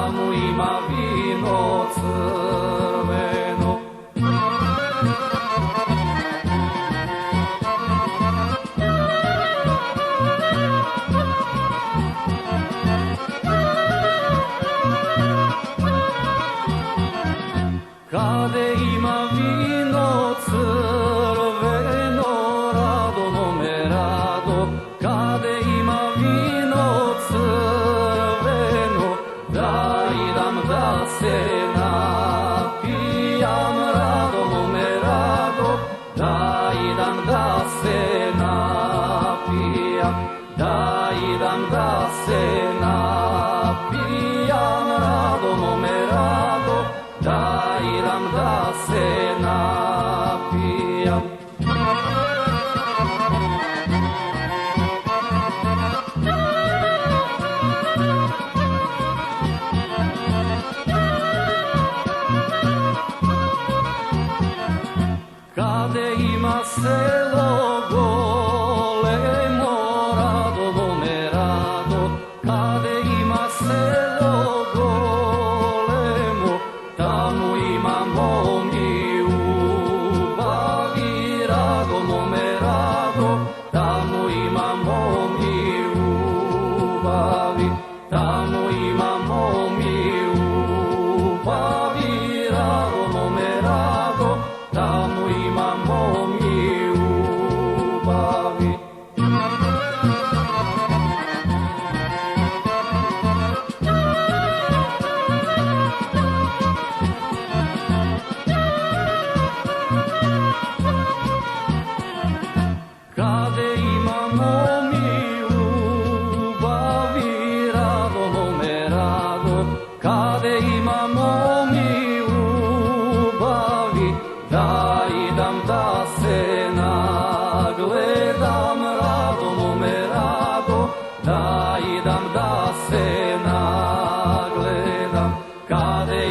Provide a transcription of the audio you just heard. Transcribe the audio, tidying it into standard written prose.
tamo ima vino crveno. Kade ima vino crveno, rado mome rado, kade ima vino crveno, da idam da se napijam, rado mome rado, da idam da se napijam, da idam da se napijam, rado mome rado, da idam da se napijam. Kade ima selo golemo, rado mome rado, kade ima selo golemo, tamo imamo mi ubavi, rado mome rado, tamo imamo mi ubavi, tamo imamo mi ubavi, rado mome rado, tamo imamo mi ubavi. Kade imamo mi ubavi, rado mome rado, kade imamo mi ubavi, da idam da se nagledam, rado mome rado, da idam da se nagledam, kade